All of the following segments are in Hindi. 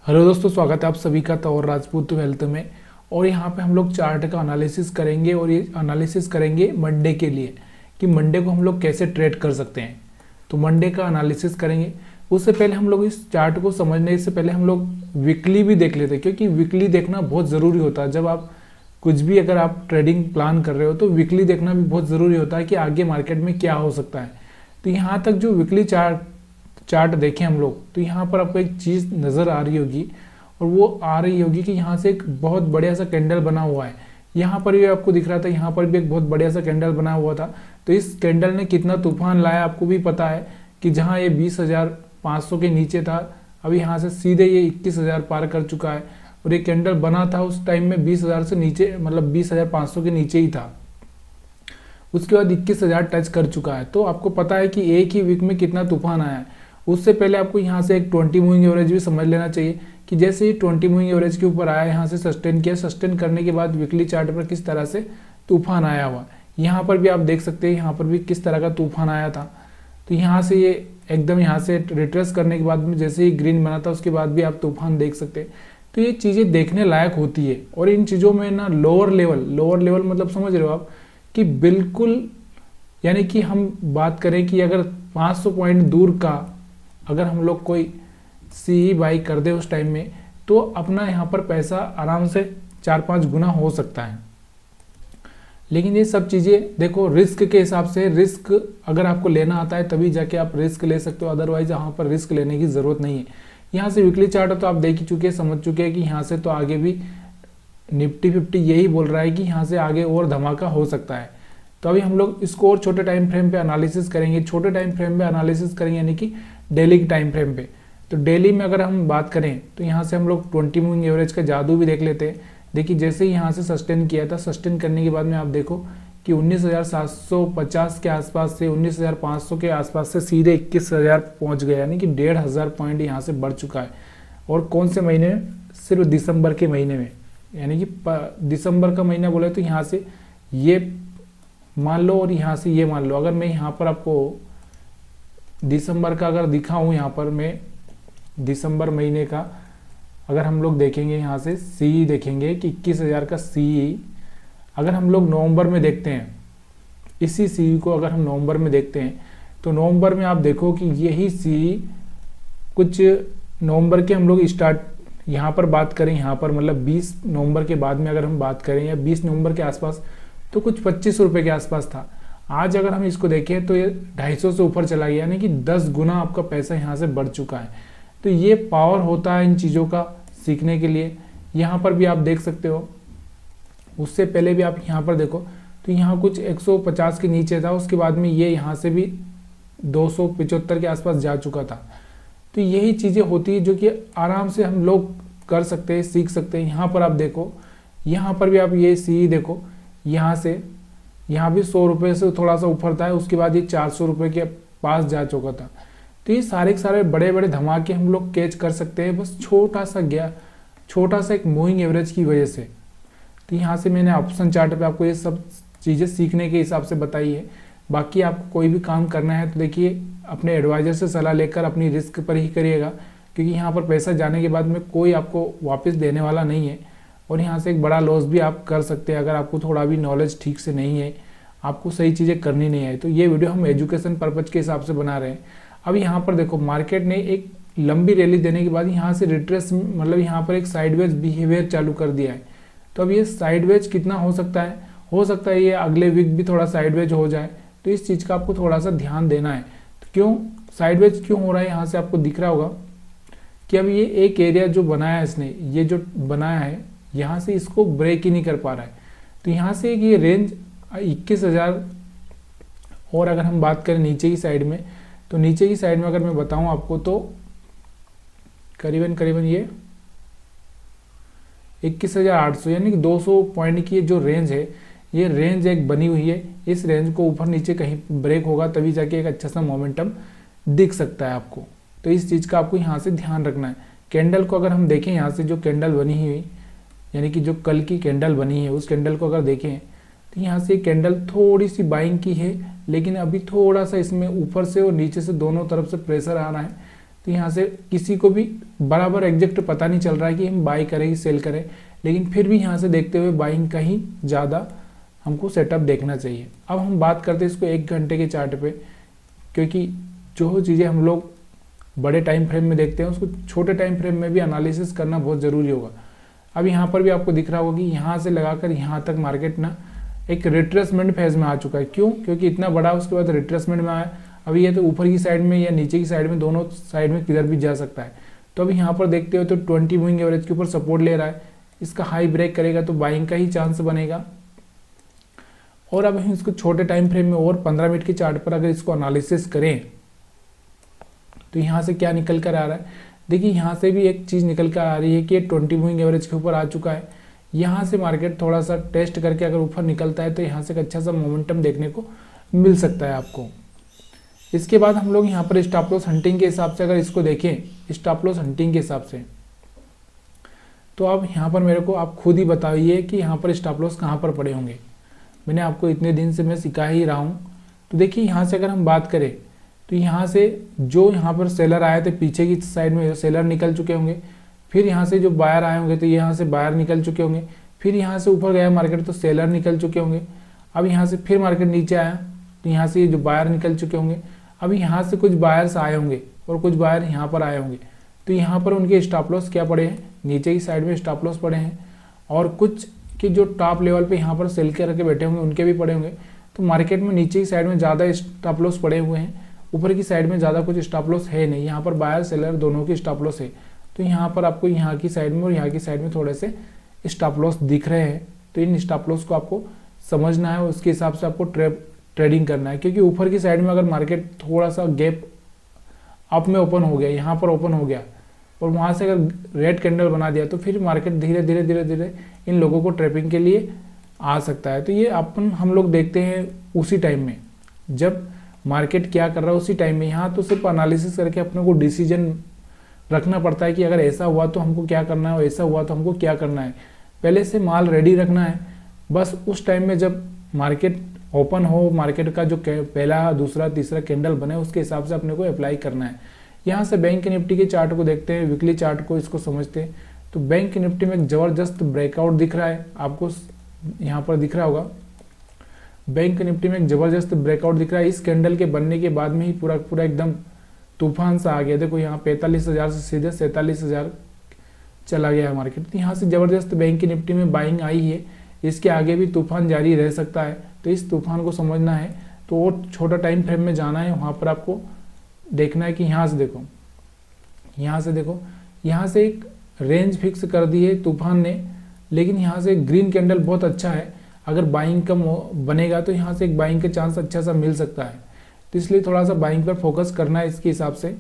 हेलो दोस्तों, स्वागत है आप सभी का तौर राजपूत वेल्थ में। और यहाँ पे हम लोग चार्ट का एनालिसिस करेंगे और ये एनालिसिस करेंगे मंडे के लिए कि मंडे को हम लोग कैसे ट्रेड कर सकते हैं। तो मंडे का एनालिसिस करेंगे। उससे पहले हम लोग इस चार्ट को समझने से पहले हम लोग वीकली भी देख लेते हैं, क्योंकि वीकली देखना बहुत ज़रूरी होता है। जब आप कुछ भी अगर आप ट्रेडिंग प्लान कर रहे हो तो वीकली देखना भी बहुत ज़रूरी होता है कि आगे मार्केट में क्या हो सकता है। तो यहाँ तक जो वीकली चार्ट देखें हम लोग, तो यहाँ पर आपको एक चीज़ नज़र आ रही होगी और वो आ रही होगी कि यहाँ से एक बहुत बढ़िया सा कैंडल बना हुआ है। यहाँ पर भी आपको दिख रहा था, यहाँ पर भी एक बहुत बढ़िया सा कैंडल बना हुआ था। तो इस कैंडल ने कितना तूफान लाया आपको भी पता है कि जहाँ ये 20,500 के नीचे था, अभी यहाँ से सीधे ये 21,000 पार कर चुका है। और ये कैंडल बना था उस टाइम में 20,000 से नीचे, मतलब 20,500 के नीचे ही था। उसके बाद 21,000 टच कर चुका है। तो आपको पता है कि एक ही वीक में कितना तूफान आया है। उससे पहले आपको यहाँ से एक 20 मूविंग एवरेज भी समझ लेना चाहिए कि जैसे ही 20 मूविंग एवरेज के ऊपर आया, यहाँ से सस्टेन किया, सस्टेन करने के बाद वीकली चार्ट पर किस तरह से तूफान आया हुआ। यहाँ पर भी आप देख सकते हैं, यहाँ पर भी किस तरह का तूफान आया था। तो यहाँ से ये एकदम यहाँ से रिट्रेस करने के बाद में जैसे ही ग्रीन बना था, उसके बाद भी आप तूफान देख सकते हैं। तो ये चीज़ें देखने लायक होती है। और इन चीज़ों में ना लोअर लेवल मतलब समझ रहे हो आप कि बिल्कुल, यानी कि हम बात करें कि अगर 500 पॉइंट दूर का अगर हम लोग कोई सी बाई कर दे उस टाइम में, तो अपना यहाँ पर पैसा आराम से 4-5 गुना हो सकता है। लेकिन ये सब चीज़ें देखो रिस्क के हिसाब से, रिस्क अगर आपको लेना आता है तभी जाके आप रिस्क ले सकते हो, अदरवाइज यहाँ पर रिस्क लेने की ज़रूरत नहीं है। यहाँ से वीकली चार्ट तो आप देख ही चुके हैं, समझ चुके हैं कि यहाँ से तो आगे भी निफ्टी 50 यही बोल रहा है कि यहाँ से आगे और धमाका हो सकता है। तो अभी हम लोग इसको और छोटे टाइम फ्रेम पे एनालिसिस करेंगे। छोटे टाइम फ्रेम पे एनालिसिस करेंगे यानी कि डेली के टाइम फ्रेम पे। तो डेली में अगर हम बात करें तो यहाँ से हम लोग 20 मूविंग एवरेज का जादू भी देख लेते हैं। देखिए जैसे ही यहाँ से सस्टेन किया था, सस्टेन करने के बाद में आप देखो कि 19,750 के आसपास से 19,500 के आसपास से सीधे 21,000 पहुँच गया, यानी कि 1,500 पॉइंट यहाँ से बढ़ चुका है। और कौन से महीने में? सिर्फ दिसंबर के महीने में, यानी कि दिसंबर का महीना बोले तो यहाँ से ये मान लो और यहाँ से ये मान लो। अगर मैं यहाँ पर आपको दिसंबर का अगर दिखाऊं, यहाँ पर मैं दिसंबर महीने का अगर हम लोग देखेंगे, यहाँ से सी देखेंगे कि 21,000 का सी, अगर हम लोग नवंबर में देखते हैं, इसी सी को अगर हम नवंबर में देखते हैं तो नवंबर में आप देखो कि यही सी कुछ नवंबर के हम लोग स्टार्ट यहाँ पर बात करें, यहाँ पर मतलब 20 नवंबर के बाद में अगर हम बात करें या 20 नवंबर के आसपास, तो कुछ 25 रुपये के आसपास था। आज अगर हम इसको देखें तो ये 250 से ऊपर चला गया, यानी कि 10 गुना आपका पैसा यहाँ से बढ़ चुका है। तो ये पावर होता है इन चीज़ों का सीखने के लिए। यहाँ पर भी आप देख सकते हो, उससे पहले भी आप यहाँ पर देखो तो यहाँ कुछ 150 के नीचे था, उसके बाद में ये यहाँ से भी 275 के आसपास जा चुका था। तो यही चीज़ें होती है जो कि आराम से हम लोग कर सकते हैं, सीख सकते हैं। यहाँ पर आप देखो, यहाँ पर भी आप ये सी देखो, यहाँ से यहाँ भी 100 रुपये से थोड़ा सा ऊपर था, उसके बाद ये 400 रुपये के पास जा चुका था। तो ये सारे के सारे बड़े बड़े धमाके हम लोग कैच कर सकते हैं, बस छोटा सा एक मूविंग एवरेज की वजह से। तो यहाँ से मैंने ऑप्शन चार्ट पे आपको ये सब चीज़ें सीखने के हिसाब से बताई है। बाकी आपको कोई भी काम करना है तो देखिए अपने एडवाइज़र से सलाह लेकर अपनी रिस्क पर ही करिएगा, क्योंकि यहाँ पर पैसा जाने के बाद में कोई आपको वापस देने वाला नहीं है। और यहाँ से एक बड़ा लॉस भी आप कर सकते हैं अगर आपको थोड़ा भी नॉलेज ठीक से नहीं है, आपको सही चीज़ें करनी नहीं है। तो ये वीडियो हम एजुकेशन पर्पज़ के हिसाब से बना रहे हैं। अब यहाँ पर देखो, मार्केट ने एक लंबी रैली देने के बाद यहाँ से रिट्रेस, मतलब यहाँ पर एक साइडवेज बिहेवियर चालू कर दिया है। तो अब ये साइडवेज कितना हो सकता है? हो सकता है ये अगले वीक भी थोड़ा साइडवेज हो जाए। तो इस चीज़ का आपको थोड़ा सा ध्यान देना है। तो क्यों साइडवेज क्यों हो रहा है? यहाँ से आपको दिख रहा होगा कि अब ये एक एरिया जो बनाया है इसने, ये जो बनाया है, यहाँ से इसको ब्रेक ही नहीं कर पा रहा है। तो यहाँ से ये रेंज 21,000, और अगर हम बात करें नीचे की साइड में, तो नीचे की साइड में अगर मैं बताऊं आपको तो करीबन ये 21,800, यानी कि 200 पॉइंट की जो रेंज है, ये रेंज एक बनी हुई है। इस रेंज को ऊपर नीचे कहीं ब्रेक होगा तभी जाके एक अच्छा सा मोमेंटम दिख सकता है आपको। तो इस चीज़ का आपको यहाँ से ध्यान रखना है। कैंडल को अगर हम देखें, यहाँ से जो कैंडल बनी हुई, यानी कि जो कल की कैंडल बनी है, उस कैंडल को अगर देखें तो यहाँ से कैंडल थोड़ी सी बाइंग की है, लेकिन अभी थोड़ा सा इसमें ऊपर से और नीचे से दोनों तरफ से प्रेशर आ रहा है। तो तो यहाँ से किसी को भी बराबर एग्जैक्ट पता नहीं चल रहा है कि हम बाई करें कि सेल करें, लेकिन फिर भी यहाँ से देखते हुए बाइंग का ही ज़्यादा हमको सेटअप देखना चाहिए। अब हम बात करते हैं इसको 1 घंटे के चार्ट पे, क्योंकि जो चीज़ें हम लोग बड़े टाइम फ्रेम में देखते हैं उसको छोटे टाइम फ्रेम में भी एनालिसिस करना बहुत ज़रूरी होगा। अब यहाँ पर भी आपको दिख रहा होगा कि यहाँ से लगाकर यहाँ तक मार्केट ना एक रिट्रेसमेंट फेज में आ चुका है। क्यों? क्योंकि इतना बड़ा उसके बाद रिट्रेसमेंट में आया। अभी ये तो ऊपर की साइड में या नीचे की साइड में, दोनों साइड में किधर भी जा सकता है। तो अभी यहाँ पर देखते हो तो 20 मूविंग एवरेज के ऊपर सपोर्ट ले रहा है, इसका हाई ब्रेक करेगा तो बाइंग का ही चांस बनेगा। और अब हम इसको छोटे टाइम फ्रेम में और 15 मिनट के चार्ट पर अगर इसको एनालिसिस करें तो यहाँ से क्या निकल कर आ रहा है, देखिए यहाँ से भी एक चीज़ निकल कर आ रही है कि ये 20 मूविंग एवरेज के ऊपर आ चुका है। यहाँ से मार्केट थोड़ा सा टेस्ट करके अगर ऊपर निकलता है तो यहाँ से एक अच्छा सा मोमेंटम देखने को मिल सकता है आपको। इसके बाद हम लोग यहाँ पर स्टॉप लॉस हंटिंग के हिसाब से अगर इसको देखें, स्टॉप लॉस हंटिंग के हिसाब से, तो अब यहाँ पर मेरे को आप खुद ही बताइए कि यहाँ पर स्टॉप लॉस कहाँ पर पड़े होंगे। मैंने आपको इतने दिन से मैं सिखा ही रहा हूँ। तो देखिए यहाँ से अगर हम बात करें तो यहाँ से जो यहाँ पर सेलर आए थे पीछे की साइड में सेलर निकल चुके होंगे, फिर यहाँ से जो बायर आए होंगे तो यहाँ से बायर निकल चुके होंगे, फिर यहाँ से ऊपर गया मार्केट तो सेलर निकल चुके होंगे। अब यहाँ से फिर मार्केट नीचे आया तो यहाँ से जो बायर निकल चुके होंगे। अभी यहाँ से कुछ बायर्स आए होंगे और कुछ बायर यहाँ पर आए होंगे, तो यहाँ पर उनके स्टॉप लॉस क्या पड़े हैं, नीचे की साइड में स्टॉप लॉस पड़े हैं। और कुछ के जो टॉप लेवल पे यहाँ पर सेल करके बैठे होंगे उनके भी पड़े होंगे। तो मार्केट में नीचे की साइड में ज़्यादा स्टॉप लॉस पड़े हुए हैं, ऊपर की साइड में ज़्यादा कुछ स्टॉप लॉस है नहीं। यहाँ पर बायर सेलर दोनों की स्टॉप लॉस है, तो यहाँ पर आपको यहाँ की साइड में और यहाँ की साइड में थोड़े से स्टॉप लॉस दिख रहे हैं। तो इन स्टॉप लॉस को आपको समझना है, उसके हिसाब से आपको ट्रेडिंग करना है। क्योंकि ऊपर की साइड में अगर मार्केट थोड़ा सा गैप अप में ओपन हो गया, यहाँ पर ओपन हो गया और वहाँ से अगर रेड कैंडल बना दिया तो फिर मार्केट धीरे धीरे धीरे धीरे इन लोगों को ट्रैपिंग के लिए आ सकता है। तो ये हम लोग देखते हैं उसी टाइम में जब मार्केट क्या कर रहा है, उसी टाइम में। यहाँ तो सिर्फ एनालिसिस करके अपने को डिसीजन रखना पड़ता है कि अगर ऐसा हुआ तो हमको क्या करना है और ऐसा हुआ तो हमको क्या करना है। पहले से माल रेडी रखना है, बस उस टाइम में जब मार्केट ओपन हो, मार्केट का जो पहला दूसरा तीसरा कैंडल बने उसके हिसाब से अपने को अप्लाई करना है। यहाँ से बैंक निफ्टी के चार्ट को देखते हैं, वीकली चार्ट को इसको समझते हैं। तो बैंक निफ्टी में एक ज़बरदस्त ब्रेकआउट दिख रहा है, आपको यहाँ पर दिख रहा होगा। बैंक निफ्टी में एक ज़बरदस्त ब्रेकआउट दिख रहा है। इस कैंडल के बनने के बाद में ही पूरा पूरा एकदम तूफान सा आ गया। देखो यहाँ 45,000 से सीधे 47,000 चला गया है मार्केट। तो यहाँ से ज़बरदस्त बैंक निफ्टी में बाइंग आई है, इसके आगे भी तूफान जारी रह सकता है। तो इस तूफान को समझना है तो और छोटा टाइम फ्रेम में जाना है, वहाँ पर आपको देखना है कि यहाँ से देखो, यहाँ से देखो, यहाँ से एक रेंज फिक्स कर दी है तूफान ने, लेकिन यहाँ से ग्रीन कैंडल बहुत अच्छा है। अगर बाइंग का बनेगा तो यहाँ से एक बाइंग का चांस अच्छा सा मिल सकता है। तो इसलिए थोड़ा सा बाइंग पर फोकस करना है इसके हिसाब से।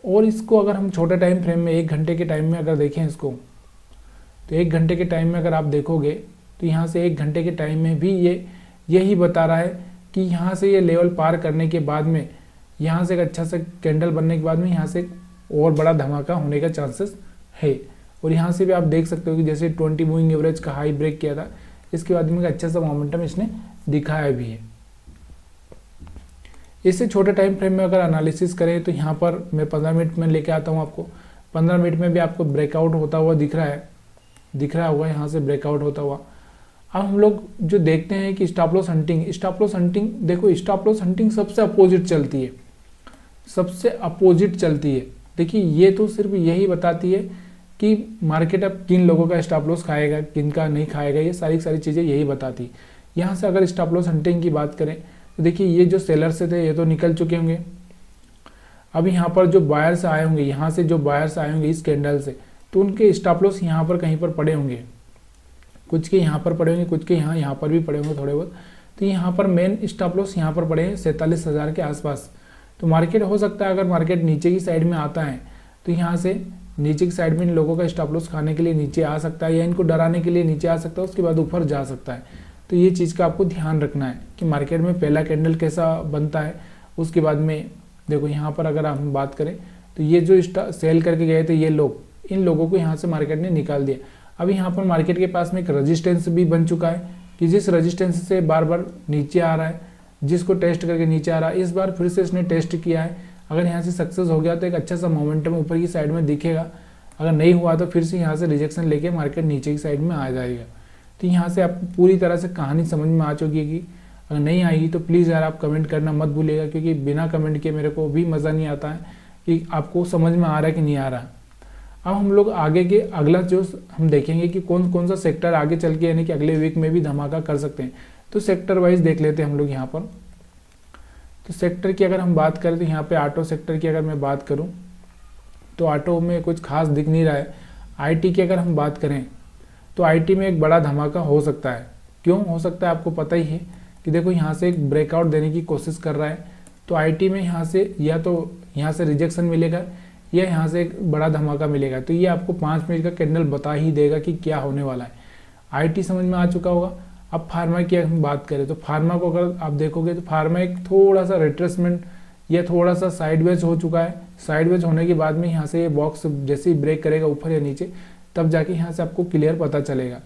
और इसको अगर हम छोटे टाइम फ्रेम में 1 घंटे के टाइम में अगर देखें इसको, तो 1 घंटे के टाइम में अगर आप देखोगे तो यहाँ से 1 घंटे के टाइम में भी ये यही बता रहा है कि यहाँ से ये लेवल पार करने के बाद में, यहाँ से एक अच्छा सा कैंडल बनने के बाद में यहाँ से और बड़ा धमाका होने का चांसेस है। और यहाँ से भी आप देख सकते हो कि जैसे 20 मूविंग एवरेज का हाई ब्रेक किया था, इसके बाद में अच्छा सा मोमेंटम इसने दिखाया भी है। इससे छोटे टाइम फ्रेम में अगर एनालिसिस करें तो यहाँ पर मैं 15 मिनट में लेके आता हूँ आपको। 15 मिनट में भी आपको ब्रेकआउट होता हुआ दिख रहा होगा यहाँ से ब्रेकआउट होता हुआ। अब हम लोग जो देखते हैं कि स्टॉप लॉस हंटिंग देखो, स्टॉप लॉस हंटिंग सबसे अपोजिट चलती है, सबसे अपोजिट चलती है। देखिए ये तो सिर्फ यही बताती है कि मार्केट अब किन लोगों का स्टॉप लॉस खाएगा, किन का नहीं खाएगा, ये सारी चीज़ें यही बताती। यहाँ से अगर स्टॉप लॉस हंटिंग की बात करें तो देखिए ये जो सेलर से थे ये तो निकल चुके होंगे। अब यहाँ पर जो बायर्स आए होंगे, यहाँ से जो बायर्स आए होंगे इस कैंडल से, तो उनके स्टॉप लॉस यहाँ पर कहीं पर पड़े होंगे, कुछ के यहाँ पर पड़े होंगे, कुछ के यहाँ पर भी पड़े होंगे थोड़े बहुत। तो यहाँ पर मेन स्टॉप लॉस यहाँ पर पड़े हैं 47,000 के आसपास। तो मार्केट हो सकता है अगर मार्केट नीचे की साइड में आता है तो यहाँ से नीचे की साइड में इन लोगों का स्टॉप लॉस खाने के लिए नीचे आ सकता है, या इनको डराने के लिए नीचे आ सकता है, उसके बाद ऊपर जा सकता है। तो ये चीज़ का आपको ध्यान रखना है कि मार्केट में पहला कैंडल कैसा बनता है। उसके बाद में देखो यहाँ पर अगर हम बात करें तो ये जो सेल करके गए थे ये लोग, इन लोगों को यहाँ से मार्केट ने निकाल दिया। अभी यहाँ पर मार्केट के पास में एक रजिस्टेंस भी बन चुका है कि जिस रजिस्टेंस से बार बार नीचे आ रहा है, जिसको टेस्ट करके नीचे आ रहा है, इस बार फिर से इसने टेस्ट किया है। अगर यहाँ से सक्सेस हो गया तो एक अच्छा सा मोमेंटम ऊपर की साइड में दिखेगा, अगर नहीं हुआ तो फिर से यहाँ से रिजेक्शन लेके मार्केट नीचे की साइड में आ जाएगा। तो यहाँ से आपको पूरी तरह से कहानी समझ में आ चुकी है कि अगर नहीं आएगी तो प्लीज़ यार आप कमेंट करना मत भूलिएगा, क्योंकि बिना कमेंट के मेरे को भी मज़ा नहीं आता है कि आपको समझ में आ रहा है कि नहीं आ रहा। अब हम लोग आगे के अगला जो हम देखेंगे कि कौन कौन सा सेक्टर आगे चल के यानी कि अगले वीक में भी धमाका कर सकते हैं। तो सेक्टर वाइज देख लेते हैं हम लोग यहाँ पर। तो सेक्टर की अगर हम बात करें तो यहाँ पे ऑटो सेक्टर की अगर मैं बात करूँ तो ऑटो में कुछ खास दिख नहीं रहा है। आईटी की अगर हम बात करें तो आईटी में एक बड़ा धमाका हो सकता है। क्यों हो सकता है आपको पता ही है कि देखो यहाँ से एक ब्रेकआउट देने की कोशिश कर रहा है। तो आईटी में यहाँ से या तो यहाँ से रिजेक्शन मिलेगा या यहाँ से एक बड़ा धमाका मिलेगा। तो ये आपको 5 मिनट का कैंडल बता ही देगा कि क्या होने वाला है। आईटी समझ में आ चुका होगा। अब फार्मा की अगर हम बात करें तो फार्मा को अगर आप देखोगे तो फार्मा एक थोड़ा सा रिट्रेसमेंट या थोड़ा सा साइडवेज हो चुका है। साइडवेज होने के बाद में यहाँ से ये बॉक्स जैसे ही ब्रेक करेगा ऊपर या नीचे, तब जाके यहाँ से आपको क्लियर पता चलेगा।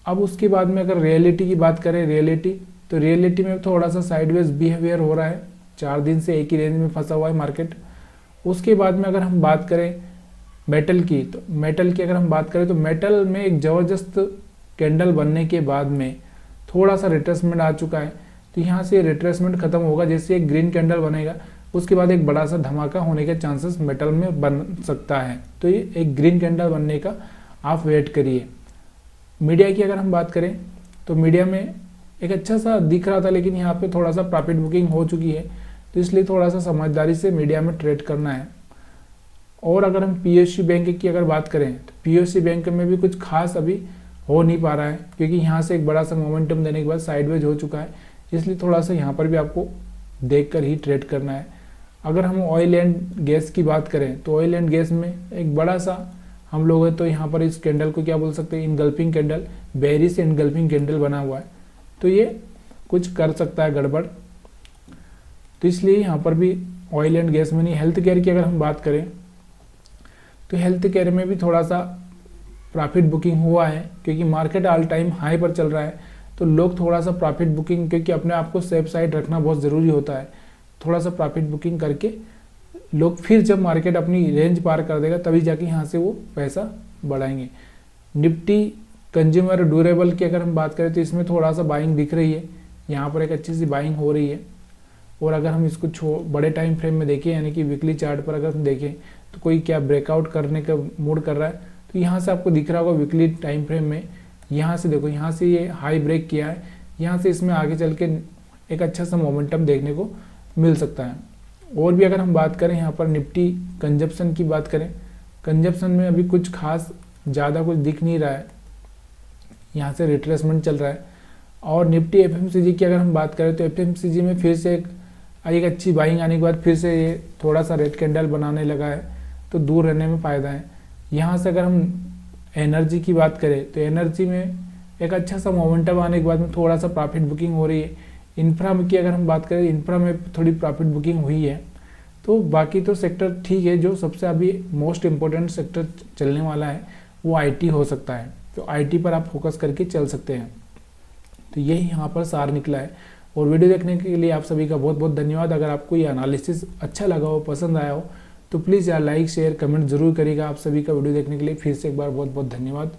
अब उसके बाद में अगर रियलिटी की बात करें, तो रियलिटी में थोड़ा सा साइडवेज बिहेवियर हो रहा है। 4 दिन से एक ही रेंज में फंसा हुआ है मार्केट। उसके बाद में अगर हम बात करें मेटल की, तो मेटल की अगर हम बात करें तो मेटल में एक ज़बरदस्त कैंडल बनने के बाद में थोड़ा सा रिट्रेसमेंट आ चुका है। तो यहाँ से रिट्रेसमेंट खत्म होगा, जैसे एक ग्रीन कैंडल बनेगा उसके बाद एक बड़ा सा धमाका होने के चांसेस मेटल में बन सकता है। तो ये एक ग्रीन कैंडल बनने का आप वेट करिए। मीडिया की अगर हम बात करें तो मीडिया में एक अच्छा सा दिख रहा था, लेकिन यहाँ पे थोड़ा सा प्रॉफिट बुकिंग हो चुकी है। तो इसलिए थोड़ा सा समझदारी से मीडिया में ट्रेड करना है। और अगर हम पीएसयू बैंक की अगर बात करें तो पीएसयू बैंक में भी कुछ खास अभी हो नहीं पा रहा है, क्योंकि यहाँ से एक बड़ा सा मोमेंटम देने के बाद साइडवेज हो चुका है। इसलिए थोड़ा सा यहाँ पर भी आपको देख कर ही ट्रेड करना है। अगर हम ऑयल एंड गैस की बात करें तो ऑयल एंड गैस में एक बड़ा सा हम लोग है तो यहाँ पर इस कैंडल को क्या बोल सकते हैं, engulfing candle, bearish engulfing candle बना हुआ है। तो ये कुछ कर सकता है गड़बड़। तो इसलिए यहाँ पर भी ऑयल एंड गैस में नहीं। हेल्थ केयर की अगर हम बात करें तो हेल्थ केयर में भी थोड़ा सा प्रॉफिट बुकिंग हुआ है, क्योंकि मार्केट ऑल टाइम हाई पर चल रहा है। तो लोग थोड़ा सा प्रॉफिट बुकिंग, क्योंकि अपने आप को सेफ साइड रखना बहुत ज़रूरी होता है, थोड़ा सा प्रॉफिट बुकिंग करके लोग फिर जब मार्केट अपनी रेंज पार कर देगा तभी जाके यहाँ से वो पैसा बढ़ाएंगे। निफ्टी कंज्यूमर ड्यूरेबल की अगर हम बात करें तो इसमें थोड़ा सा बाइंग दिख रही है, यहाँ पर एक अच्छी सी बाइंग हो रही है। और अगर हम इसको बड़े टाइम फ्रेम में देखें यानी कि वीकली चार्ट पर अगर हम देखें तो कोई क्या ब्रेकआउट करने का मूड कर रहा है, तो यहाँ से आपको दिख रहा होगा वीकली टाइम फ्रेम में, यहाँ से देखो यहाँ से ये हाई ब्रेक किया है, यहाँ से इसमें आगे चल के एक अच्छा सा मोमेंटम देखने को मिल सकता है। और भी अगर हम बात करें यहाँ पर निफ्टी कंजप्शन की बात करें, कंजप्शन में अभी कुछ खास ज़्यादा कुछ दिख नहीं रहा है, यहाँ से रिट्रेसमेंट चल रहा है। और निफ्टी एफएमसीजी की अगर हम बात करें तो एफएमसीजी में फिर से एक अच्छी बाइंग आने के बाद फिर से ये थोड़ा सा रेड कैंडल बनाने लगा है, तो दूर रहने में फ़ायदा है। यहाँ से अगर हम एनर्जी की बात करें तो एनर्जी में एक अच्छा सा मोमेंटम आने के बाद में थोड़ा सा प्रॉफिट बुकिंग हो रही है। इंफ्रा की अगर हम बात करें, इंफ्रा में थोड़ी प्रॉफिट बुकिंग हुई है। तो बाकी तो सेक्टर ठीक है, जो सबसे अभी मोस्ट इम्पोर्टेंट सेक्टर चलने वाला है वो आईटी हो सकता है। तो आईटी पर आप फोकस करके चल सकते हैं। तो यही यहाँ पर सार निकला है। और वीडियो देखने के लिए आप सभी का बहुत बहुत धन्यवाद। अगर आपको ये एनालिसिस अच्छा लगा हो, पसंद आया हो, तो प्लीज़ यार लाइक शेयर कमेंट जरूर करिएगा। आप सभी का वीडियो देखने के लिए फिर से एक बार बहुत बहुत धन्यवाद।